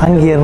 ಹಂಗೆ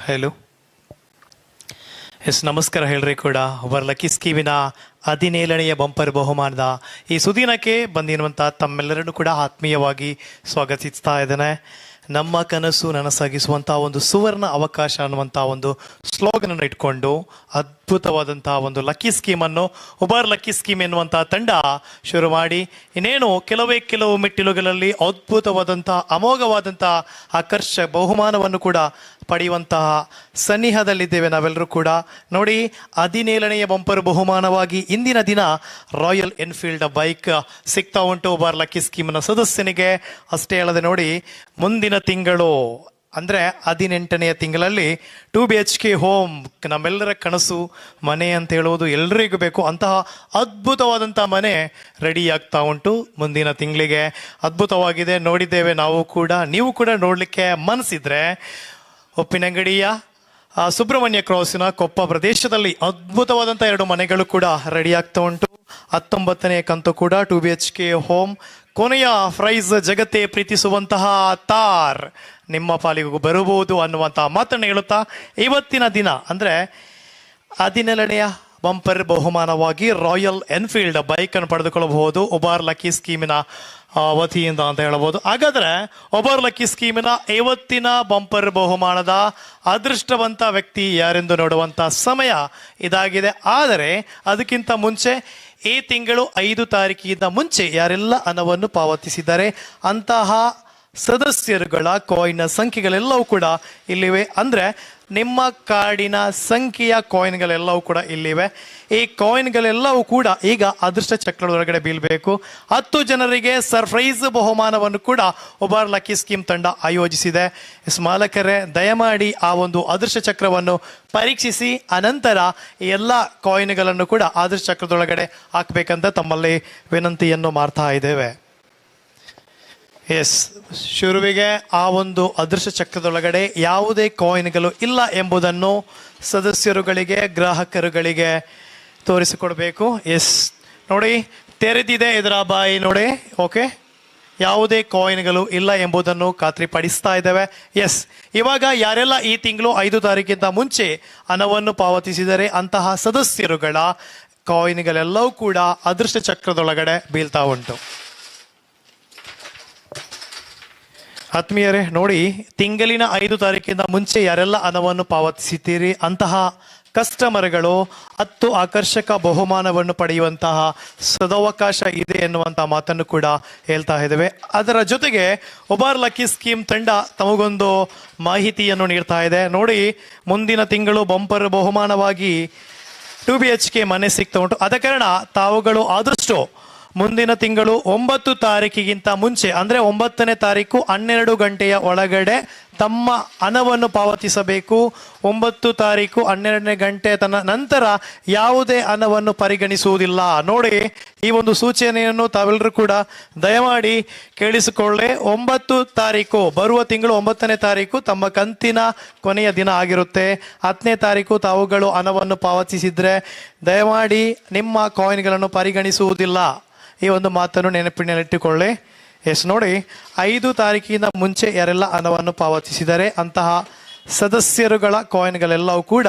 ಹಲೋ ನಮಸ್ಕಾರ ಹೇಳ್ರಿ ಕೂಡ ಅವರ ಲಕ್ಕಿ ಸ್ಕೀಮಿನ 17ನೆಯ ಬಂಪರ್ ಬಹುಮಾನದ ಈ ಸುದಿನಕ್ಕೆ ಬಂದಿರುವಂಥ ತಮ್ಮೆಲ್ಲರನ್ನು ಕೂಡ ಆತ್ಮೀಯವಾಗಿ ಸ್ವಾಗತಿಸ್ತಾ ಇದ್ದೇನೆ. ನಮ್ಮ ಕನಸು ನನಸಾಗಿಸುವಂಥ ಒಂದು ಸುವರ್ಣ ಅವಕಾಶ ಅನ್ನುವಂಥ ಒಂದು ಸ್ಲೋಗನನ್ನು ಇಟ್ಕೊಂಡು ಅದ್ಭುತವಾದಂಥ ಒಂದು ಲಕ್ಕಿ ಸ್ಕೀಮನ್ನು ಉಬರ್ ಲಕ್ಕಿ ಸ್ಕೀಮ್ ಎನ್ನುವಂಥ ತಂಡ ಶುರು ಮಾಡಿ ಇನ್ನೇನು ಕೆಲವು ಮೆಟ್ಟಿಲುಗಳಲ್ಲಿ ಅದ್ಭುತವಾದಂಥ ಅಮೋಘವಾದಂಥ ಆಕರ್ಷಕ ಬಹುಮಾನವನ್ನು ಕೂಡ ಪಡೆಯುವಂತಹ ಸನ್ನಿಹದಲ್ಲಿದ್ದೇವೆ ನಾವೆಲ್ಲರೂ ಕೂಡ. ನೋಡಿ, 17ನೆಯ ಬಂಪರ್ ಬಹುಮಾನವಾಗಿ ಇಂದಿನ ದಿನ ರಾಯಲ್ ಎನ್ಫೀಲ್ಡ್ ಬೈಕ್ ಸಿಗ್ತಾ ಉಂಟು ಉಬರ್ ಲಕ್ಕಿ ಸ್ಕೀಮ್ನ ಸದಸ್ಯನಿಗೆ. ಅಷ್ಟೇ ಅಲ್ಲದೆ ನೋಡಿ, ಮುಂದಿನ ತಿಂಗಳು ಅಂದರೆ 18ನೆಯ ತಿಂಗಳಲ್ಲಿ 2 BHK ಹೋಮ್, ನಮ್ಮೆಲ್ಲರ ಕನಸು ಮನೆ ಅಂತ ಹೇಳುವುದು ಎಲ್ಲರಿಗೂ ಬೇಕು. ಅಂತಹ ಅದ್ಭುತವಾದಂಥ ಮನೆ ರೆಡಿ ಆಗ್ತಾ ಉಂಟು ಮುಂದಿನ ತಿಂಗಳಿಗೆ. ಅದ್ಭುತವಾಗಿದೆ, ನೋಡಿದ್ದೇವೆ ನಾವು ಕೂಡ. ನೀವು ಕೂಡ ನೋಡಲಿಕ್ಕೆ ಮನಸ್ಸಿದ್ರೆ ಉಪ್ಪಿನಂಗಡಿಯ ಸುಬ್ರಹ್ಮಣ್ಯ ಕ್ರಾಸಿನ ಕೊಪ್ಪ ಪ್ರದೇಶದಲ್ಲಿ ಅದ್ಭುತವಾದಂಥ 2 ಮನೆಗಳು ಕೂಡ ರೆಡಿ ಆಗ್ತಾ ಉಂಟು. 19ನೇ ಕಂತು ಕೂಡ 2 BHK ಹೋಮ್. ಕೊನೆಯ ಪ್ರೈಸ್ ಜಗತ್ತೇ ಪ್ರೀತಿಸುವಂತಹ ತಾರ್ ನಿಮ್ಮ ಪಾಲಿಗೂ ಬರಬಹುದು ಅನ್ನುವಂಥ ಮಾತನ್ನು ಹೇಳುತ್ತಾ ಇವತ್ತಿನ ದಿನ ಅಂದರೆ 17ನೆಯ ಬಂಪರ್ ಬಹುಮಾನವಾಗಿ ರಾಯಲ್ ಎನ್ಫೀಲ್ಡ್ ಬೈಕನ್ನು ಪಡೆದುಕೊಳ್ಳಬಹುದು ಉಬರ್ ಲಕ್ಕಿ ಸ್ಕೀಮಿನ ವತಿಯಿಂದ ಅಂತ ಹೇಳಬಹುದು. ಹಾಗಾದರೆ ಉಬರ್ ಲಕ್ಕಿ ಸ್ಕೀಮಿನ ಇವತ್ತಿನ ಬಂಪರ್ ಬಹುಮಾನದ ಅದೃಷ್ಟವಂತ ವ್ಯಕ್ತಿ ಯಾರೆಂದು ನೋಡುವಂಥ ಸಮಯ ಇದಾಗಿದೆ. ಆದರೆ ಅದಕ್ಕಿಂತ ಮುಂಚೆ ಈ ತಿಂಗಳು 5 ತಾರೀಕಿಗಿಂತ ಮುಂಚೆ ಯಾರೆಲ್ಲ ಹಣವನ್ನು ಪಾವತಿಸಿದ್ದಾರೆ ಅಂತಹ ಸದಸ್ಯರುಗಳ ಕಾಯಿನ್ನ ಸಂಖ್ಯೆಗಳೆಲ್ಲವೂ ಕೂಡ ಇಲ್ಲಿವೆ. ಅಂದರೆ ನಿಮ್ಮ ಕಾರ್ಡಿನ ಸಂಖ್ಯೆಯ ಕಾಯಿನ್ಗಳೆಲ್ಲವೂ ಕೂಡ ಇಲ್ಲಿವೆ. ಈ ಕಾಯಿನ್ಗಳೆಲ್ಲವೂ ಕೂಡ ಈಗ ಅದೃಷ್ಟ ಚಕ್ರದ ಒಳಗಡೆ ಬೀಳಬೇಕು. 10 ಜನರಿಗೆ ಸರ್ಪ್ರೈಸ್ ಬಹುಮಾನವನ್ನು ಕೂಡ ಉಬರ್ ಲಕ್ಕಿ ಸ್ಕೀಮ್ ತಂಡ ಆಯೋಜಿಸಿದೆ. ಮಾಲಕರೇ, ದಯಮಾಡಿ ಆ ಒಂದು ಅದೃಷ್ಟ ಚಕ್ರವನ್ನು ಪರೀಕ್ಷಿಸಿ ಅನಂತರ ಈ ಎಲ್ಲ ಕಾಯಿನ್ಗಳನ್ನು ಕೂಡ ಅದೃಷ್ಟ ಚಕ್ರದೊಳಗಡೆ ಹಾಕಬೇಕಂತ ತಮ್ಮಲ್ಲಿ ವಿನಂತಿಯನ್ನು ಮಾಡ್ತಾ ಇದ್ದೇವೆ. ಶುರುವಿಗೆ ಆ ಒಂದು ಅದೃಷ್ಟ ಚಕ್ರದೊಳಗಡೆ ಯಾವುದೇ ಕಾಯಿನ್ಗಳು ಇಲ್ಲ ಎಂಬುದನ್ನು ಸದಸ್ಯರುಗಳಿಗೆ ಗ್ರಾಹಕರುಗಳಿಗೆ ತೋರಿಸಿಕೊಡ್ಬೇಕು. ನೋಡಿ, ತೆರೆದಿದೆ ಇದರ ಬಾಯಿ ನೋಡಿ. ಓಕೆ, ಯಾವುದೇ ಕಾಯಿನ್ಗಳು ಇಲ್ಲ ಎಂಬುದನ್ನು ಖಾತ್ರಿಪಡಿಸ್ತಾ ಇದ್ದೇವೆ. ಇವಾಗ ಯಾರೆಲ್ಲ ಈ ತಿಂಗಳು 5 ತಾರೀಕಿಂತ ಮುಂಚೆ ಹಣವನ್ನು ಪಾವತಿಸಿದರೆ ಅಂತಹ ಸದಸ್ಯರುಗಳ ಕಾಯಿನ್ಗಳೆಲ್ಲವೂ ಕೂಡ ಅದೃಷ್ಟ ಚಕ್ರದೊಳಗಡೆ ಬೀಳ್ತಾ ಉಂಟು. ಆತ್ಮೀಯರೇ, ನೋಡಿ, ತಿಂಗಳಿನ 5 ತಾರೀಕಿಂದ ಮುಂಚೆ ಯಾರೆಲ್ಲ ಹಣವನ್ನು ಪಾವತಿಸುತ್ತೀರಿ ಅಂತಹ ಕಸ್ಟಮರ್ಗಳು 10 ಆಕರ್ಷಕ ಬಹುಮಾನವನ್ನು ಪಡೆಯುವಂತಹ ಸದವಕಾಶ ಇದೆ ಎನ್ನುವಂಥ ಮಾತನ್ನು ಕೂಡ ಹೇಳ್ತಾ ಇದ್ದೇವೆ. ಅದರ ಜೊತೆಗೆ ಉಬರ್ ಲಕ್ಕಿ ಸ್ಕೀಮ್ ತಂಡ ತಮಗೊಂದು ಮಾಹಿತಿಯನ್ನು ನೀಡ್ತಾ ಇದೆ. ನೋಡಿ, ಮುಂದಿನ ತಿಂಗಳು ಬಂಪರ್ ಬಹುಮಾನವಾಗಿ 2 BHK ಮನೆ ಸಿಗ್ತಾ ಉಂಟು. ಆದ ಕಾರಣ ತಾವುಗಳು ಆದಷ್ಟು ಮುಂದಿನ ತಿಂಗಳು 9 ತಾರೀಕಿಗಿಂತ ಮುಂಚೆ ಅಂದರೆ 9ನೇ ತಾರೀಕು 12 ಗಂಟೆಯ ಒಳಗಡೆ ತಮ್ಮ ಹಣವನ್ನು ಪಾವತಿಸಬೇಕು. 9 ತಾರೀಕು 12ನೇ ಗಂಟೆ ನಂತರ ಯಾವುದೇ ಹಣವನ್ನು ಪರಿಗಣಿಸುವುದಿಲ್ಲ. ನೋಡಿ, ಈ ಒಂದು ಸೂಚನೆಯನ್ನು ತಾವೆಲ್ಲರೂ ಕೂಡ ದಯಮಾಡಿ ಕೇಳಿಸಿಕೊಳ್ಳಿ. 9 ತಾರೀಕು ಬರುವ ತಿಂಗಳು 9ನೇ ತಾರೀಕು ತಮ್ಮ ಕಂತಿನ ಕೊನೆಯ ದಿನ ಆಗಿರುತ್ತೆ. 10ನೇ ತಾರೀಕು ತಾವುಗಳು ಹಣವನ್ನು ಪಾವತಿಸಿದ್ರೆ ದಯಮಾಡಿ ನಿಮ್ಮ ಕಾಯಿನ್ಗಳನ್ನು ಪರಿಗಣಿಸುವುದಿಲ್ಲ. ಈ ಒಂದು ಮಾತನ್ನು ನೆನಪಿನಲ್ಲಿಟ್ಟುಕೊಳ್ಳಿ. ನೋಡಿ, 5 ತಾರೀಕಿನ ಮುಂಚೆ ಯಾರೆಲ್ಲ ಹಣವನ್ನು ಪಾವತಿಸಿದರೆ ಅಂತಹ ಸದಸ್ಯರುಗಳ ಕಾಯಿನ್ಗಳೆಲ್ಲವೂ ಕೂಡ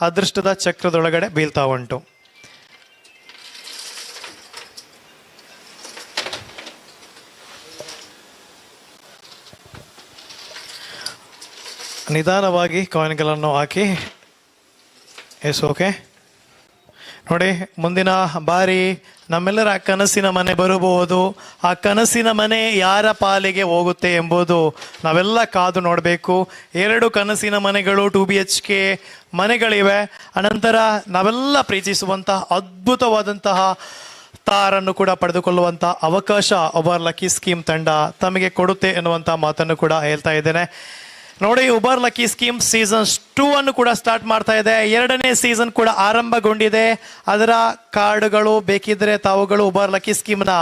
ಅದೃಷ್ಟದ ಚಕ್ರದೊಳಗಡೆ ಬೀಳ್ತಾ ಉಂಟು. ನಿಧಾನವಾಗಿ ಕಾಯಿನ್ಗಳನ್ನು ಹಾಕಿ. ಓಕೆ, ನೋಡಿ, ಮುಂದಿನ ಬಾರಿ ನಮ್ಮೆಲ್ಲರ ಕನಸಿನ ಮನೆ ಬರಬಹುದು. ಆ ಕನಸಿನ ಮನೆ ಯಾರ ಪಾಲಿಗೆ ಹೋಗುತ್ತೆ ಎಂಬುದು ನಾವೆಲ್ಲ ಕಾದು ನೋಡಬೇಕು. 2 ಕನಸಿನ ಮನೆಗಳು 2 BHK ಮನೆಗಳಿವೆ. ಅನಂತರ ನಾವೆಲ್ಲ ಪ್ರೀತಿಸುವಂತಹ ಅದ್ಭುತವಾದಂತಹ ತಾರನ್ನು ಕೂಡ ಪಡೆದುಕೊಳ್ಳುವಂಥ ಅವಕಾಶ ಉಬರ್ ಲಕ್ಕಿ ಸ್ಕೀಮ್ ತಂಡ ತಮಗೆ ಕೊಡುತ್ತೆ ಎನ್ನುವಂಥ ಮಾತನ್ನು ಕೂಡ ಹೇಳ್ತಾ ಇದ್ದೇನೆ. ನೋಡಿ, ಉಬರ್ ಲಕ್ಕಿ ಸ್ಕೀಮ್ ಸೀಸನ್ 2 ಅನ್ನು ಕೂಡ ಸ್ಟಾರ್ಟ್ ಮಾಡ್ತಾ ಇದೆ. 2ನೇ ಸೀಸನ್ ಕೂಡ ಆರಂಭಗೊಂಡಿದೆ. ಅದರ ಕಾರ್ಡ್ಗಳು ಬೇಕಿದ್ರೆ ತಾವುಗಳು ಉಬರ್ ಲಕ್ಕಿ ಸ್ಕೀಮ್ನ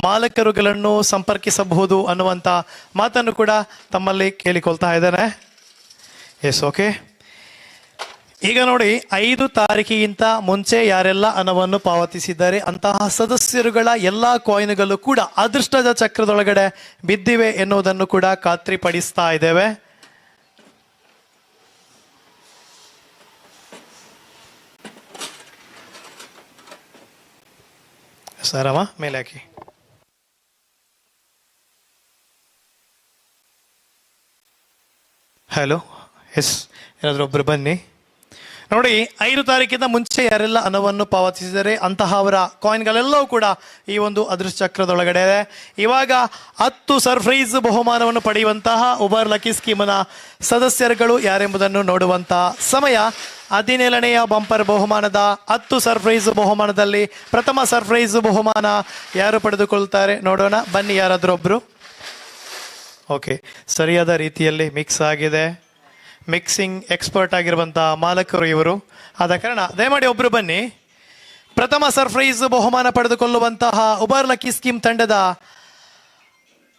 ಮಾಲಕರುಗಳನ್ನು ಸಂಪರ್ಕಿಸಬಹುದು ಅನ್ನುವಂಥ ಮಾತನ್ನು ಕೂಡ ತಮ್ಮಲ್ಲಿ ಕೇಳಿಕೊಳ್ತಾ ಇದ್ದೇನೆ. ಓಕೆ, ಈಗ ನೋಡಿ, 5 ತಾರೀಕಿಗಿಂತ ಮುಂಚೆ ಯಾರೆಲ್ಲ ಹಣವನ್ನು ಪಾವತಿಸಿದ್ದಾರೆ ಅಂತಹ ಸದಸ್ಯರುಗಳ ಎಲ್ಲ ಕಾಯಿನ್ಗಳು ಕೂಡ ಅದೃಷ್ಟದ ಚಕ್ರದೊಳಗಡೆ ಬಿದ್ದಿವೆ ಎನ್ನುವುದನ್ನು ಕೂಡ ಖಾತ್ರಿಪಡಿಸ್ತಾ ಇದ್ದೇವೆ. ಸರಮ್ಮ ಮೇಲೆ ಹಾಕಿ. ಹಲೋ, ಎಸ್, ಏನಾದರೂ ಒಬ್ಬರು ಬನ್ನಿ. ನೋಡಿ, 5 ತಾರೀಕಿಂದ ಮುಂಚೆ ಯಾರೆಲ್ಲ ಹಣವನ್ನು ಪಾವತಿಸಿದರೆ ಅಂತಹ ಅವರ ಕಾಯಿನ್ಗಳೆಲ್ಲವೂ ಕೂಡ ಈ ಒಂದು ಅದೃಷ್ಟ ಚಕ್ರದೊಳಗಡೆ ಇದೆ. ಇವಾಗ 10 ಸರ್ಪ್ರೈಸ್ ಬಹುಮಾನವನ್ನು ಪಡೆಯುವಂತಹ ಉಬರ್ ಲಕ್ಕಿ ಸ್ಕೀಮ್ನ ಸದಸ್ಯರುಗಳು ಯಾರೆಂಬುದನ್ನು ನೋಡುವಂತಹ ಸಮಯ. 17ನೆಯ ಬಂಪರ್ ಬಹುಮಾನದ 10 ಸರ್ಪ್ರೈಸ್ ಬಹುಮಾನದಲ್ಲಿ ಪ್ರಥಮ ಸರ್ಪ್ರೈಸ್ ಬಹುಮಾನ ಯಾರು ಪಡೆದುಕೊಳ್ತಾರೆ ನೋಡೋಣ. ಬನ್ನಿ, ಯಾರಾದರೂ ಒಬ್ಬರು. ಓಕೆ, ಸರಿಯಾದ ರೀತಿಯಲ್ಲಿ ಮಿಕ್ಸ್ ಆಗಿದೆ. ಮಿಕ್ಸಿಂಗ್ ಎಕ್ಸ್ಪರ್ಟ್ ಆಗಿರುವಂತಹ ಮಾಲಕರು ಇವರು. ಆದ ಕಾರಣ ದಯಮಾಡಿ ಒಬ್ಬರು ಬನ್ನಿ. ಪ್ರಥಮ ಸರ್ಪ್ರೈಸ್ ಬಹುಮಾನ ಪಡೆದುಕೊಳ್ಳುವಂತಹ ಉಬರ್ ಲಕ್ಕಿ ಸ್ಕೀಮ್ ತಂಡದ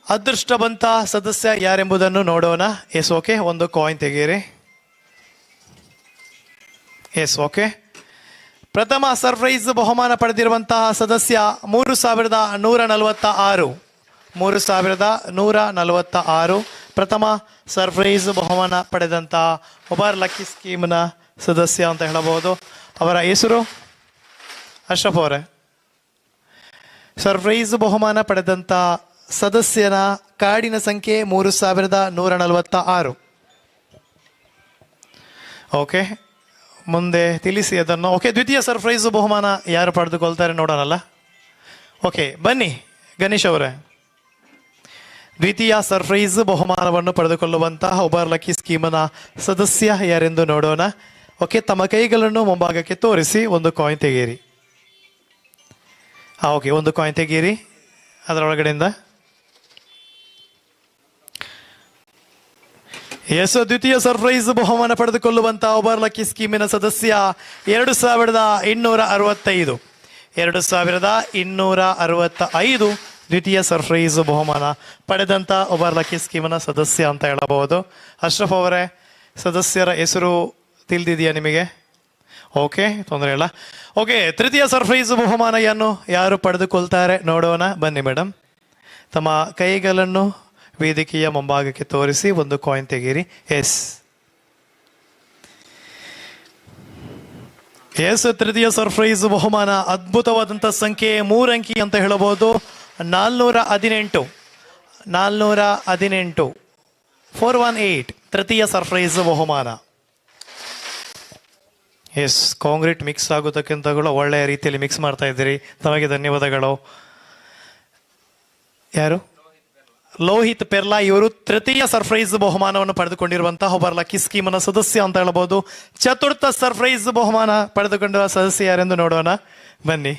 ಅದೃಷ್ಟವಂತ ಸದಸ್ಯ ಯಾರೆಂಬುದನ್ನು ನೋಡೋಣ. ಎಸ್, ಓಕೆ, ಒಂದು ಕಾಯಿನ್ ತೆಗೀರಿ. Yes, okay. ಪ್ರಥಮ ಸರ್ಪ್ರೈಸ್ ಬಹುಮಾನ ಪಡೆದಿರುವಂತಹ ಸದಸ್ಯ 3146. 3146 ಪ್ರಥಮ ಸರ್ಪ್ರೈಸ್ ಬಹುಮಾನ ಪಡೆದಂತಹ ಉಬರ್ ಲಕ್ಕಿ ಸ್ಕೀಮ್ನ ಸದಸ್ಯ ಅಂತ ಹೇಳಬಹುದು. ಅವರ ಹೆಸರು ಅಶ್ರಫ್ ಅವರೇ. ಸರ್ಪ್ರೈಸ್ ಬಹುಮಾನ ಪಡೆದಂಥ ಸದಸ್ಯನ ಕಾರ್ಡಿನ ಸಂಖ್ಯೆ 3146. ಓಕೆ, ಮುಂದೆ ತಿಳಿಸಿ ಅದನ್ನು. ಓಕೆ, ದ್ವಿತೀಯ ಸರ್ಪ್ರೈಸ್ ಬಹುಮಾನ ಯಾರು ಪಡೆದುಕೊಳ್ತಾರೆ ನೋಡೋಣಲ್ಲ. ಓಕೆ, ಬನ್ನಿ ಗಣೇಶ್ ಅವರೇ. ದ್ವಿತೀಯ ಸರ್ಪ್ರೈಸ್ ಬಹುಮಾನವನ್ನು ಪಡೆದುಕೊಳ್ಳುವಂತಹ ಉಬರ್ ಲಕ್ಕಿ ಸ್ಕೀಮ್ನ ಸದಸ್ಯ ಯಾರೆಂದು ನೋಡೋಣ. ಓಕೆ, ತಮ್ಮ ಕೈಗಳನ್ನು ಮುಂಭಾಗಕ್ಕೆ ತೋರಿಸಿ ಒಂದು ಕಾಯಿನ್ ತೆಗೀರಿ. ಓಕೆ, ಒಂದು ಕಾಯಿನ್ ತೆಗೀರಿ ಅದರೊಳಗಡೆಯಿಂದ. ಎಸ್, ದ್ವಿತೀಯ ಸರ್ಪ್ರೈಸ್ ಬಹುಮಾನ ಪಡೆದುಕೊಳ್ಳುವಂತಹ ಉಬರ್ ಲಕ್ಕಿ ಸ್ಕೀಮಿನ ಸದಸ್ಯ 2265. 2265 ದ್ವಿತೀಯ ಸರ್ಪ್ರೈಸ್ ಬಹುಮಾನ ಪಡೆದಂಥ ಉಬರ್ ಲಕ್ಕಿ ಸ್ಕೀಮ್ನ ಸದಸ್ಯ ಅಂತ ಹೇಳಬಹುದು. ಅಶ್ರಫ್ ಅವರೇ, ಸದಸ್ಯರ ಹೆಸರು ತಿಳಿದಿದೆಯಾ ನಿಮಗೆ? ಓಕೆ, ತೊಂದರೆ ಇಲ್ಲ. ಓಕೆ, ತೃತೀಯ ಸರ್ಪ್ರೈಸ್ ಬಹುಮಾನವನ್ನು ಯಾರು ಪಡೆದುಕೊಳ್ತಾರೆ ನೋಡೋಣ. ಬನ್ನಿ ಮೇಡಮ್, ತಮ್ಮ ಕೈಗಳನ್ನು ವೇದಿಕೆಯ ಮುಂಭಾಗಕ್ಕೆ ತೋರಿಸಿ ಒಂದು ಕಾಯಿನ್ ತೆಗೀರಿ. ಎಸ್, ತೃತೀಯ ಸರ್ಪ್ರೈಸ್ ಬಹುಮಾನ ಅದ್ಭುತವಾದಂಥ ಸಂಖ್ಯೆ, 3 ಅಂಕಿ ಅಂತ ಹೇಳಬಹುದು. 418 418 ತೃತೀಯ ಸರ್ಪ್ರೈಸ್ ಬಹುಮಾನ. ಎಸ್, ಕಾಂಕ್ರೀಟ್ ಮಿಕ್ಸ್ ಆಗೋದಕ್ಕಿಂತಗಳು ಒಳ್ಳೆಯ ರೀತಿಯಲ್ಲಿ ಮಿಕ್ಸ್ ಮಾಡ್ತಾ ಇದ್ದೀರಿ, ತಮಗೆ ಧನ್ಯವಾದಗಳು. ಯಾರು? ಲೋಹಿತ್ ಪೆರ್ಲಾ ಇವರು ತೃತೀಯ ಸರ್ಪ್ರೈಸ್ ಬಹುಮಾನವನ್ನು ಪಡೆದುಕೊಂಡಿರುವಂತಹ ಉಬರ್ ಲಕ್ಕಿ ಸ್ಕೀಮ್ನ ಸದಸ್ಯ ಅಂತ ಹೇಳಬಹುದು. ಚತುರ್ಥ ಸರ್ಪ್ರೈಸ್ ಬಹುಮಾನ ಪಡೆದುಕೊಂಡಿರುವ ಸದಸ್ಯ ಯಾರೆಂದು ನೋಡೋಣ. ಬನ್ನಿ,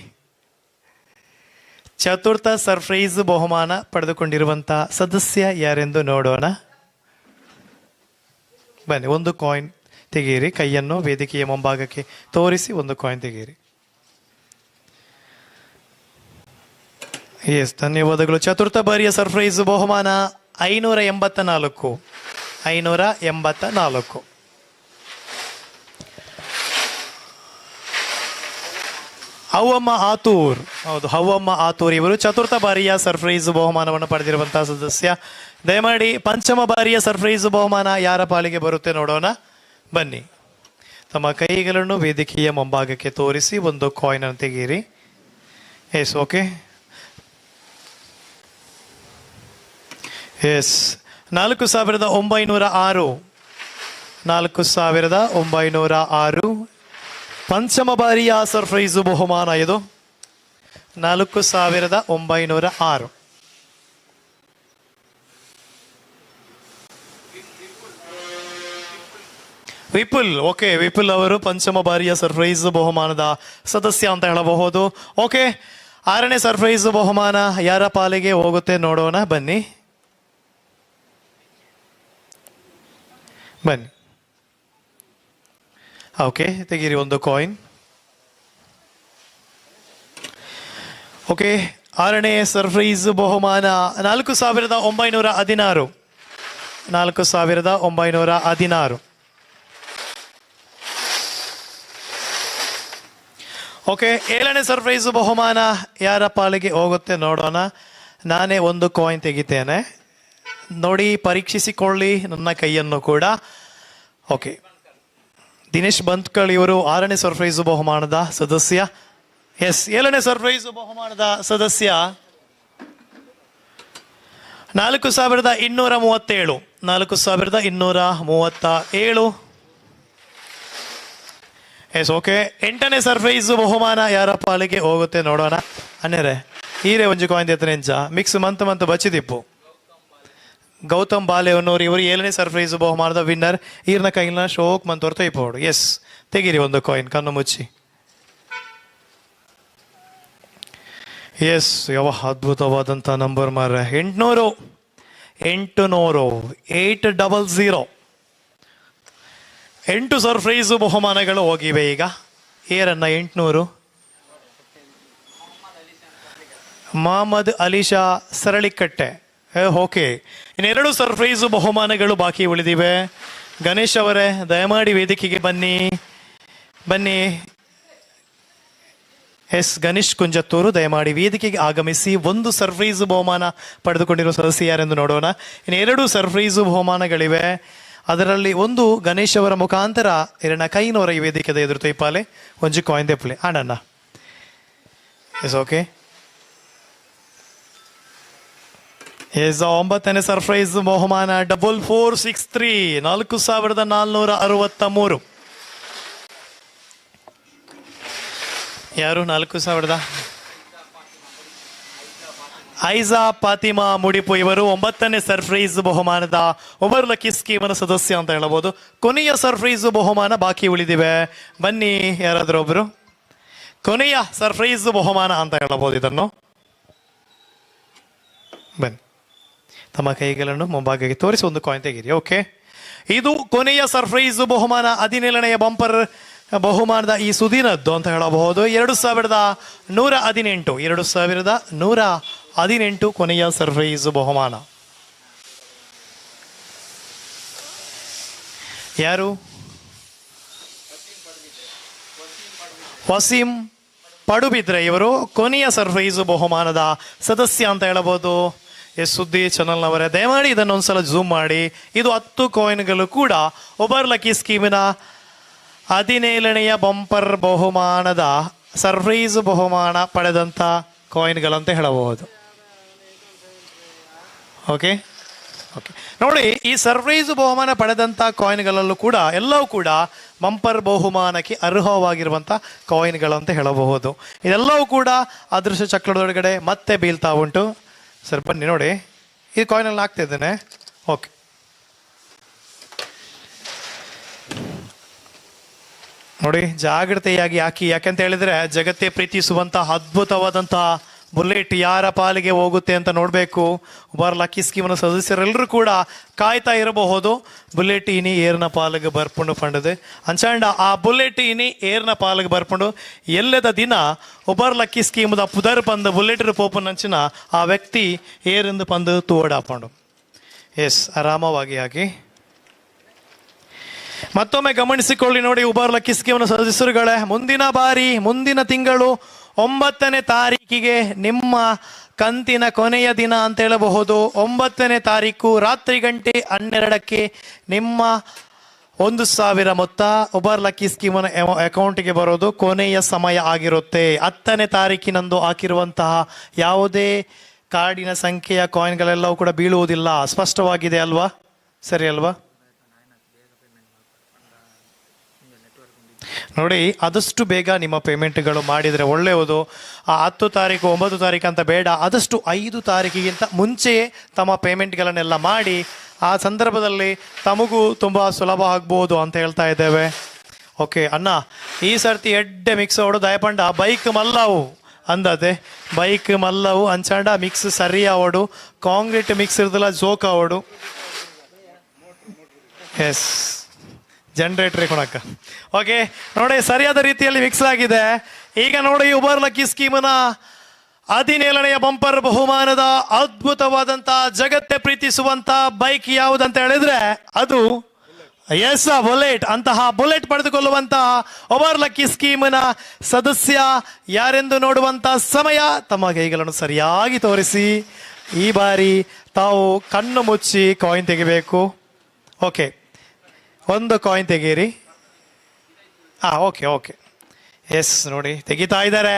ಚತುರ್ಥ ಸರ್ಪ್ರೈಸ್ ಬಹುಮಾನ ಪಡೆದುಕೊಂಡಿರುವಂತಹ ಸದಸ್ಯ ಯಾರೆಂದು ನೋಡೋಣ. ಬನ್ನಿ, ಒಂದು ಕಾಯಿನ್ ತೆಗೀರಿ. ಕೈಯನ್ನು ವೇದಿಕೆಯ ಮುಂಭಾಗಕ್ಕೆ ತೋರಿಸಿ ಒಂದು ಕಾಯಿನ್ ತೆಗೀರಿ. ಎಸ್, ಧನ್ಯವಾದಗಳು. ಚತುರ್ಥ ಬಾರಿಯ ಸರ್ಪ್ರೈಸ್ ಬಹುಮಾನ 584. 584. ಹವ್ವಮ್ಮ ಆತೂರ್. ಹೌದು, ಹವ್ವಮ್ಮ ಆತೂರ್ ಇವರು ಚತುರ್ಥ ಬಾರಿಯ ಸರ್ಪ್ರೈಸ್ ಬಹುಮಾನವನ್ನು ಪಡೆದಿರುವಂತಹ ಸದಸ್ಯ. ದಯಮಾಡಿ ಪಂಚಮ ಬಾರಿಯ ಸರ್ಪ್ರೈಸ್ ಬಹುಮಾನ ಯಾರ ಪಾಲಿಗೆ ಬರುತ್ತೆ ನೋಡೋಣ. ಬನ್ನಿ, ತಮ್ಮ ಕೈಗಳನ್ನು ವೇದಿಕೆಯ ಮುಂಭಾಗಕ್ಕೆ ತೋರಿಸಿ ಒಂದು ಕಾಯಿನ್ ಅನ್ನು ತೆಗೀರಿ. Yes, okay. ಎಸ್, 4906. 4906 ಪಂಚಮ ಬಾರಿಯ ಸರ್ಪ್ರೈಸ್ ಬಹುಮಾನ ಇದು. 4906. ವಿಪುಲ್. ಓಕೆ, ವಿಪುಲ್ ಅವರು ಪಂಚಮ ಬಾರಿಯ ಸರ್ಪ್ರೈಸ್ ಬಹುಮಾನದ ಸದಸ್ಯ ಅಂತ ಹೇಳಬಹುದು. ಓಕೆ, 6ನೇ ಸರ್ಪ್ರೈಸ್ ಬಹುಮಾನ ಯಾರ ಪಾಲಿಗೆ ಹೋಗುತ್ತೆ ನೋಡೋಣ. ಬನ್ನಿ ಬನ್ನಿ. ಓಕೆ, ತೆಗೀರಿ ಒಂದು ಕಾಯಿನ್. ಓಕೆ, 6ನೇ ಸರ್ಪ್ರೈಸ್ ಬಹುಮಾನ 4916. 4916. ಓಕೆ, 7ನೇ ಸರ್ಪ್ರೈಸ್ ಬಹುಮಾನ ಯಾರ ಪಾಲಿಗೆ ಹೋಗುತ್ತೆ ನೋಡೋಣ. ನಾನೇ ಒಂದು ಕಾಯಿನ್ ತೆಗಿತೇನೆ, ನೋಡಿ ಪರೀಕ್ಷಿಸಿಕೊಳ್ಳಿ ನನ್ನ ಕೈಯನ್ನು ಕೂಡ. ಓಕೆ, ದಿನೇಶ್ ಬಂತ್ಕಳ್ ಇವರು 6ನೇ ಸರ್ಪ್ರೈಸ್ ಬಹುಮಾನದ ಸದಸ್ಯ. ಎಸ್, 7ನೇ ಸರ್ಪ್ರೈಸ್ ಬಹುಮಾನದ ಸದಸ್ಯ 4237 4237. S, okay. 8ನೇ ಸರ್ಪ್ರೈಸ್ ಬಹುಮಾನ ಯಾರ ಪಾಲಿಗೆ ಹೋಗುತ್ತೆ ನೋಡೋಣ. ಅನ್ನೇರೆ ಈರೆ ಒಂಜಿ ಕಾಯಿನ್ ಎತ್ತನೆ ಇಂಚ ಮಿಕ್ಸ್ ಮಂತ್ ಬಚ್ಚಿದಿಪ್ಪು ಗೌತಮ್ ಬಾಲೆವನ್ನೂರು ಇವರು 7ನೇ ಸರ್ಪ್ರೈಸ್ ಬಹುಮಾನದ ವಿನ್ನರ್. ಈರ್ನ ಕೈಲಿನ ಶೋಕ್ ಮಂತೋರ್ ತೈಪೋಡು. ಎಸ್, ತೆಗೀರಿ ಒಂದು ಕಾಯಿನ್ ಕಣ್ಣು ಮುಚ್ಚಿ. ಎಸ್, ಯಾವ ಅದ್ಭುತವಾದಂಥ ನಂಬರ್ ಮಾರ್ರೆ. 800 800. 8 ಸರ್ಪ್ರೈಸ್ ಬಹುಮಾನಗಳು ಹೋಗಿವೆ. ಈಗ ಏರನ್ನ 800 ಮೊಹಮ್ಮದ್ ಅಲಿಶಾ ಸರಳಿಕಟ್ಟೆ. ಓಕೆ, ಇನ್ನೆರಡು ಸರ್ಪ್ರೈಸ್ ಬಹುಮಾನಗಳು ಬಾಕಿ ಉಳಿದಿವೆ. ಗಣೇಶ್ ಅವರೇ ದಯಮಾಡಿ ವೇದಿಕೆಗೆ ಬನ್ನಿ. ಎಸ್, ಗಣೇಶ್ ಕುಂಜತ್ತೂರು ದಯಮಾಡಿ ವೇದಿಕೆಗೆ ಆಗಮಿಸಿ. ಒಂದು ಸರ್ಪ್ರೈಸ್ ಬಹುಮಾನ ಪಡೆದುಕೊಂಡಿರುವ ಸದಸ್ಯ ಯಾರೆಂದು ನೋಡೋಣ. ಇನ್ನು 2 ಸರ್ಪ್ರೈಸ್ ಬಹುಮಾನಗಳಿವೆ. ಅದರಲ್ಲಿ ಒಂದು ಗಣೇಶ್ ಅವರ ಮುಖಾಂತರ ಎರಡ ಕೈನವರ ಈ ವೇದಿಕೆದ ಎದುರು ತೈಪಾಲೆ ಒಂಜಿ ಕಾಯಿನ್ ದೆಪ್ಲೆ ಅಣ್ಣ. Yes, okay. ಎಸ್, 9ನೇ ಸರ್ಪ್ರೈಸ್ ಬಹುಮಾನ 4463 4463. ಯಾರು 4000? ಐಜಾ ಫಾತಿಮಾ ಮುಡಿಪು ಇವರು 9ನೇ ಸರ್ಪ್ರೈಸ್ ಬಹುಮಾನದ ಓವರ್ ಲಕ್ಕಿ ಸ್ಕೀಮನ ಸದಸ್ಯ ಅಂತ ಹೇಳಬಹುದು. ಕೊನೆಯ ಸರ್ಪ್ರೈಸ್ ಬಹುಮಾನ ಬಾಕಿ ಉಳಿದಿವೆ. ಬನ್ನಿ ಯಾರಾದ್ರೂ ಒಬ್ರು. ಕೊನೆಯ ಸರ್ಪ್ರೈಸ್ ಬಹುಮಾನ ಅಂತ ಹೇಳಬಹುದು ಇದನ್ನು. ಬನ್ನಿ, ತಮ್ಮ ಕೈಗಳನ್ನು ಮುಂಭಾಗಕ್ಕೆ ತೋರಿಸಿ ಒಂದು ಕಾಯಿನ್ ತೆಗೀರಿ. ಓಕೆ, ಇದು ಕೊನೆಯ ಸರ್ಪ್ರೈಸ್ ಬಹುಮಾನ 17ನೆಯ ಬಂಪರ್ ಬಹುಮಾನದ ಈ ಸುದಿನದ್ದು ಅಂತ ಹೇಳಬಹುದು. 2118 ಕೊನೆಯ ಸರ್ಪ್ರೈಸ್ ಬಹುಮಾನ. ಯಾರು? ವಸೀಂ ಪಡುಬಿದ್ರೆ ಇವರು ಕೊನೆಯ ಸರ್ಪ್ರೈಸ್ ಬಹುಮಾನದ ಸದಸ್ಯ ಅಂತ ಹೇಳಬಹುದು. ಎಸ್, ಸುದ್ದಿ ಚಾನಲ್ನವರೇ ದಯಮಾಡಿ ಇದನ್ನೊಂದ್ಸಲ ಝೂಮ್ ಮಾಡಿ. ಇದು 10 ಕಾಯಿನ್ಗಳು ಕೂಡ ಓವರ್ ಲಕ್ಕಿ ಸ್ಕೀಮಿನ 17ನೆಯ ಬಂಪರ್ ಬಹುಮಾನದ ಸರ್ಪ್ರೈಸ್ ಬಹುಮಾನ ಪಡೆದಂಥ ಕಾಯಿನ್ಗಳಂತ ಹೇಳಬಹುದು. ಓಕೆ, ನೋಡಿ, ಈ ಸರ್ಪ್ರೈಸ್ ಬಹುಮಾನ ಪಡೆದಂಥ ಕಾಯಿನ್ಗಳಲ್ಲೂ ಕೂಡ ಎಲ್ಲವೂ ಕೂಡ ಬಂಪರ್ ಬಹುಮಾನಕ್ಕೆ ಅರ್ಹವಾಗಿರುವಂಥ ಕಾಯಿನ್ಗಳಂತ ಹೇಳಬಹುದು. ಇದೆಲ್ಲವೂ ಕೂಡ ಅದೃಶ್ಯ ಚಕ್ರದೊಳಗಡೆ ಮತ್ತೆ ಬೀಳ್ತಾ ಉಂಟು. ಸರ್ ಬನ್ನಿ ನೋಡಿ, ಈ ಕಾಯಿನಲ್ಲಿ ಹಾಕ್ತಾ ಇದ್ದೇನೆ. ಓಕೆ, ನೋಡಿ ಜಾಗ್ರತೆಯಾಗಿ ಹಾಕಿ. ಯಾಕೆಂತ ಹೇಳಿದ್ರೆ ಜಗತ್ತೇ ಪ್ರೀತಿಸುವಂಥ ಅದ್ಭುತವಾದಂತಹ ಬುಲೆಟ್ ಯಾರ ಪಾಲಿಗೆ ಹೋಗುತ್ತೆ ಅಂತ ನೋಡಬೇಕು. ಓವರ್ ಲಕ್ಕಿ ಸ್ಕೀಮ್ನ ಸದಸ್ಯರೆಲ್ಲರೂ ಕೂಡ ಕಾಯ್ತಾ ಇರಬಹುದು. ಬುಲೆಟ್ ಇನಿ ಏರ್ನ ಪಾಲಿಗೆ ಬರ್ಪುಂಡು ಪಂಡದು ಅಂಚಾಂಡ ಆ ಬುಲೆಟ್ ಇನಿ ಏರ್ನ ಪಾಲಿಗೆ ಬರ್ಪುಂಡು ಎಲ್ಲದ ದಿನ ಓವರ್ ಲಕ್ಕಿ ಸ್ಕೀಮ್ದ ಪುದರ್ ಪಂದು ಬುಲೆಟ್ ಪೋಪನ್ ಅಂಚಿನ ಆ ವ್ಯಕ್ತಿ ಏರಿಂದ ಪಂದು ತೋಡಾಪಂಡು. ಎಸ್, ಆರಾಮವಾಗಿ ಹಾಕಿ. ಮತ್ತೊಮ್ಮೆ ಗಮನಿಸಿಕೊಳ್ಳಿ ನೋಡಿ, ಓವರ್ ಲಕ್ಕಿ ಸ್ಕೀಮ್ನ ಸದಸ್ಯರುಗಳೇ, ಮುಂದಿನ ತಿಂಗಳು 9ನೇ ತಾರೀಕಿಗೆ ನಿಮ್ಮ ಕಂತಿನ ಕೊನೆಯ ದಿನ ಅಂತ ಹೇಳಬಹುದು. 9ನೇ ತಾರೀಕು ರಾತ್ರಿ ಗಂಟೆ 12ಕ್ಕೆ ನಿಮ್ಮ 1000 ಮೊತ್ತ ಓವರ್ ಲಕ್ಕಿ ಸ್ಕೀಮನ ಅಕೌಂಟಿಗೆ ಬರೋದು ಕೊನೆಯ ಸಮಯ ಆಗಿರುತ್ತೆ. 10ನೇ ತಾರೀಕಿನಂದು ಹಾಕಿರುವಂತಹ ಯಾವುದೇ ಕಾರ್ಡಿನ ಸಂಖ್ಯೆಯ ಕಾಯಿನ್ಗಳೆಲ್ಲವೂ ಕೂಡ ಬೀಳುವುದಿಲ್ಲ. ಸ್ಪಷ್ಟವಾಗಿದೆ ಅಲ್ವಾ? ಸರಿ ಅಲ್ವಾ? ನೋಡಿ, ಆದಷ್ಟು ಬೇಗ ನಿಮ್ಮ ಪೇಮೆಂಟ್ಗಳು ಮಾಡಿದರೆ ಒಳ್ಳೆಯದು. ಆ 10 ತಾರೀಕು 9 ತಾರೀಕು ಅಂತ ಬೇಡ, ಆದಷ್ಟು 5 ತಾರೀಕಿಗಿಂತ ಮುಂಚೆಯೇ ತಮ್ಮ ಪೇಮೆಂಟ್ಗಳನ್ನೆಲ್ಲ ಮಾಡಿ ಆ ಸಂದರ್ಭದಲ್ಲಿ ತಮಗೂ ತುಂಬ ಸುಲಭ ಆಗ್ಬೋದು ಅಂತ ಹೇಳ್ತಾ ಇದ್ದೇವೆ. ಓಕೆ ಅಣ್ಣ, ಈ ಸರ್ತಿ ಎಡ್ಡೆ ಮಿಕ್ಸ್ ಅವಡು ದಯಪಂಡ ಬೈಕ್ ಮಲ್ಲವು ಅಂದದೆ ಬೈಕ್ ಮಲ್ಲವು ಅಂಚಾಂಡ ಮಿಕ್ಸ್ ಸರಿ ಅವಡು ಕಾಂಕ್ರೀಟ್ ಮಿಕ್ಸ್ ಇರ್ದಲ್ಲ ಜೋಕ್ ಅವಡು. ಎಸ್, ಜನರೇಟರ್ ಕೊಣಕ್ಕ. ಓಕೆ ನೋಡಿ, ಸರಿಯಾದ ರೀತಿಯಲ್ಲಿ ಮಿಕ್ಸ್ ಆಗಿದೆ. ಈಗ ನೋಡಿ, ಓವರ್ ಲಕ್ಕಿ ಸ್ಕೀಮ್ನ 17ನೆಯ ಬಂಪರ್ ಬಹುಮಾನದ ಅದ್ಭುತವಾದಂತ ಜಗತ್ತೇ ಪ್ರೀತಿಸುವಂತ ಬೈಕ್ ಯಾವುದಂತ ಹೇಳಿದ್ರೆ ಅದು ಎಸ್ ಬುಲೆಟ್. ಅಂತಹ ಬುಲೆಟ್ ಪಡೆದುಕೊಳ್ಳುವಂತಹ ಓವರ್ ಲಕ್ಕಿ ಸ್ಕೀಮ್ನ ಸದಸ್ಯ ಯಾರೆಂದು ನೋಡುವಂತ ಸಮಯ. ತಮ್ಮ ಕೈಗಳನ್ನು ಸರಿಯಾಗಿ ತೋರಿಸಿ. ಈ ಬಾರಿ ತಾವು ಕಣ್ಣು ಮುಚ್ಚಿ ಕಾಯಿನ್ ತೆಗಿಬೇಕು. ಓಕೆ, ಒಂದು ಕಾಯಿನ್ ತೆಗೀರಿ. ಓಕೆ. ಎಸ್ ನೋಡಿ ತೆಗಿತಾ ಇದ್ದಾರೆ,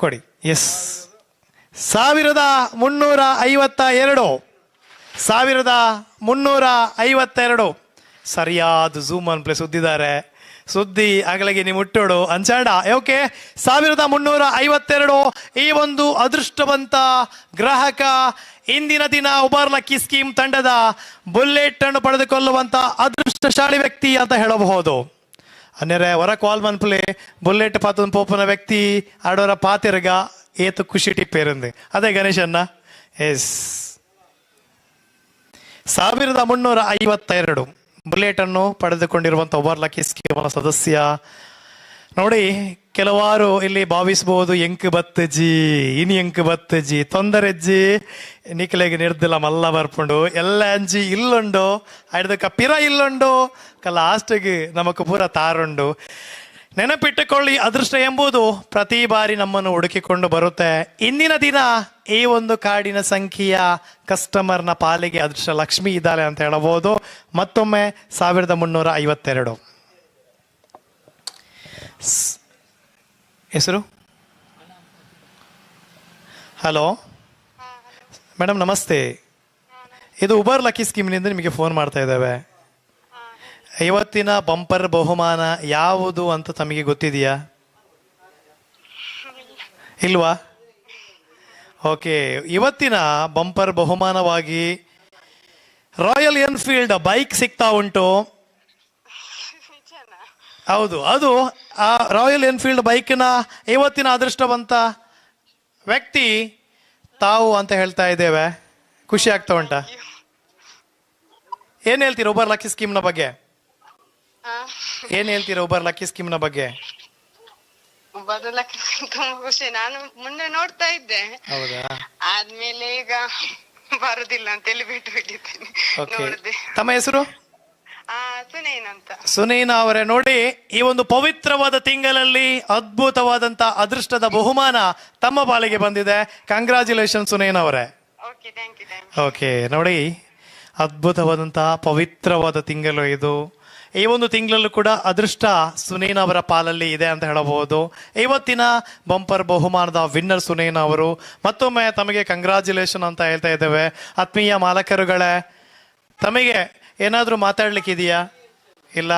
ಕೊಡಿ. ಎಸ್ 1352 1352 ಸರಿಯಾದ ಝೂಮ್ ಅನ್ ಪ್ಲೇ ಸುದ್ದಿದ್ದಾರೆ. ಸುದ್ದಿ ಆಗಲಿಗೆ ನೀವು ಮುಟ್ಟೋಡು ಅಂಚಾಡ. ಓಕೆ, 1352 ಈ ಒಂದು ಅದೃಷ್ಟವಂತ ಗ್ರಾಹಕ ಇಂದಿನ ದಿನ ಉಬರ್ ಲಕ್ಕಿ ಸ್ಕೀಮ್ ತಂಡದ ಬುಲೆಟ್ ಅನ್ನು ಪಡೆದುಕೊಳ್ಳುವಂತ ಅದೃಷ್ಟಶಾಲಿ ವ್ಯಕ್ತಿ ಅಂತ ಹೇಳಬಹುದು. ಅನ್ನೆರೆ ಹೊರ ಕಾಲ್ ಮನ್ಪಲೆ ಬುಲೆಟ್ ಪಾತನ್ ಪೋಪನ ವ್ಯಕ್ತಿ ಆಡೋರ ಪಾತಿರ್ಗ ಏತು ಖುಷಿ ಟಿಪ್ಪೇರಿಂದೆ ಅದೇ ಗಣೇಶನ್ನ. ಎಸ್ 1352 ಬುಲೆಟ್ ಅನ್ನು ಪಡೆದುಕೊಂಡಿರುವಂತ ಉಬರ್ ಲಕ್ಕಿ ಸ್ಕೀಮ್ ಸದಸ್ಯ. ನೋಡಿ, ಕೆಲವಾರು ಇಲ್ಲಿ ಭಾವಿಸಬಹುದು ಎಂಕ್ ಬತ್ತಜಿ ಇನಿ ಎಂಕ್ ಬತ್ತಜಿ ತೊಂದರೆಜ್ಜಿ ನಿಖಲೆಗೆ ನಿರ್ದಿಲ್ಲ ಮಲ್ಲ ಬರ್ಪುಂಡು ಎಲ್ಲ ಅಂಜಿ ಇಲ್ಲುಂಡು ಆಯ್ದಕ್ಕ ಪಿರ ಇಲ್ಲುಂಡು ಲಾಸ್ಟ್ಗೆ ನಮಕ್ ಪೂರ ತಾರುಂಡು. ನೆನಪಿಟ್ಟುಕೊಳ್ಳಿ, ಅದೃಷ್ಟ ಎಂಬುದು ಪ್ರತಿ ಬಾರಿ ನಮ್ಮನ್ನು ಹುಡುಕಿಕೊಂಡು ಬರುತ್ತೆ. ಇಂದಿನ ದಿನ ಈ ಒಂದು ಕಾರ್ಡಿನ ಸಂಖ್ಯೆಯ ಕಸ್ಟಮರ್ನ ಪಾಲಿಗೆ ಅದೃಷ್ಟ ಲಕ್ಷ್ಮಿ ಇದ್ದಾಳೆ ಅಂತ ಹೇಳಬಹುದು. ಮತ್ತೊಮ್ಮೆ 1352 ಹೆಸರು. ಹಲೋ ಮೇಡಮ್, ನಮಸ್ತೆ. ಇದು ಉಬರ್ ಲಕ್ಕಿ ಸ್ಕೀಮ್ನಿಂದ ನಿಮಗೆ ಫೋನ್ ಮಾಡ್ತಾ ಇದ್ದೇವೆ. ಇವತ್ತಿನ ಬಂಪರ್ ಬಹುಮಾನ ಯಾವುದು ಅಂತ ತಮಗೆ ಗೊತ್ತಿದೆಯಾ? ಇಲ್ವಾ? ಓಕೆ, ಇವತ್ತಿನ ಬಂಪರ್ ಬಹುಮಾನವಾಗಿ ರಾಯಲ್ ಎನ್ಫೀಲ್ಡ್ ಬೈಕ್ ಸಿಗ್ತಾ ಉಂಟು. ಹೌದು, ಅದು ಆ ರಾಯಲ್ ಎನ್ಫೀಲ್ಡ್ ಬೈಕ್ನ ಇವತ್ತಿನ ಅದೃಷ್ಟವಂತ ವ್ಯಕ್ತಿ ತಾವು ಅಂತ ಹೇಳ್ತಾ ಇದ್ದೇವೆ. ಖುಷಿ ಆಗ್ತಾ ಉಂಟಾ? ಏನ್ ಹೇಳ್ತೀರಾ ಉಬರ್ ಲಕ್ಕಿ ಸ್ಕೀಮ್ನ ಬಗ್ಗೆ? ಏನ್ ಹೇಳ್ತೀರಾ ಉಬರ್ ಲಕ್ಕಿ ಸ್ಕೀಮ್ನ ಬಗ್ಗೆ? ತುಂಬಾ ಖುಷಿ. ನಾನು ಮುಂದೆ ನೋಡ್ತಾ ಇದ್ದೆ, ಹೌದಾ? ಆದ್ಮೇಲೆ ಈಗ ಬರುದಿಲ್ಲ ಅಂತೇಳಿ ಬಿಟ್ಟು ಬಿಟ್ಟಿದ್ದೀನಿ. ನೋಡಿದೆ. ತಮ್ಮ ಹೆಸರು? ಸುನೇನ್ ಅಂತ. ಸುನೀನಾ ಅವರೇ, ನೋಡಿ, ಈ ಒಂದು ಪವಿತ್ರವಾದ ತಿಂಗಳಲ್ಲಿ ಅದ್ಭುತವಾದಂತ ಅದೃಷ್ಟದ ಬಹುಮಾನ ತಮ್ಮ ಪಾಲಿಗೆ ಬಂದಿದೆ. ಕಂಗ್ರಾಚುಲೇಷನ್ ಸುನೀನಾ ಅವರೇ. ಓಕೆ, ನೋಡಿ, ಅದ್ಭುತವಾದಂತಹ ಪವಿತ್ರವಾದ ತಿಂಗಳು ಇದು. ಈ ಒಂದು ತಿಂಗಳಲ್ಲೂ ಕೂಡ ಅದೃಷ್ಟ ಸುನೀನಾ ಅವರ ಪಾಲಲ್ಲಿ ಇದೆ ಅಂತ ಹೇಳಬಹುದು. ಇವತ್ತಿನ ಬಂಪರ್ ಬಹುಮಾನದ ವಿನ್ನರ್ ಸುನೀನಾ ಅವರು. ಮತ್ತೊಮ್ಮೆ ತಮಗೆ ಕಂಗ್ರಾಚುಲೇಷನ್ ಅಂತ ಹೇಳ್ತಾ ಇದ್ದೇವೆ. ಆತ್ಮೀಯ ಮಾಲಕರುಗಳೇ, ತಮಗೆ ಏನಾದರೂ ಮಾತಾಡ್ಲಿಕ್ಕಿದೆಯಾ? ಇಲ್ಲ?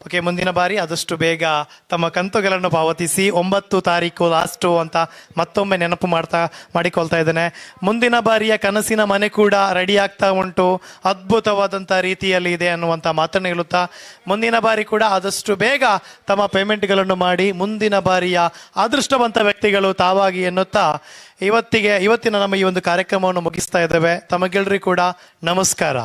ಓಕೆ, ಮುಂದಿನ ಬಾರಿ ಆದಷ್ಟು ಬೇಗ ತಮ್ಮ ಕಂತುಗಳನ್ನು ಪಾವತಿಸಿ. 9 ತಾರೀಕು ಲಾಸ್ಟು ಅಂತ ಮತ್ತೊಮ್ಮೆ ನೆನಪು ಮಾಡಿಕೊಳ್ತಾ ಇದ್ದೇನೆ. ಮುಂದಿನ ಬಾರಿಯ ಕನಸಿನ ಮನೆ ಕೂಡ ರೆಡಿ ಆಗ್ತಾ ಉಂಟು, ಅದ್ಭುತವಾದಂಥ ರೀತಿಯಲ್ಲಿ ಇದೆ ಅನ್ನುವಂಥ ಮಾತನ್ನು ಹೇಳುತ್ತಾ, ಮುಂದಿನ ಬಾರಿ ಕೂಡ ಆದಷ್ಟು ಬೇಗ ತಮ್ಮ ಪೇಮೆಂಟ್ಗಳನ್ನು ಮಾಡಿ ಮುಂದಿನ ಬಾರಿಯ ಅದೃಷ್ಟವಂತ ವ್ಯಕ್ತಿಗಳು ತಾವಾಗಿ ಎನ್ನುತ್ತಾ ಇವತ್ತಿನ ನಮ್ಮ ಈ ಒಂದು ಕಾರ್ಯಕ್ರಮವನ್ನು ಮುಗಿಸ್ತಾ ಇದ್ದೇವೆ. ತಮಗೆಲ್ಲರಿಗೂ ಕೂಡ ನಮಸ್ಕಾರ.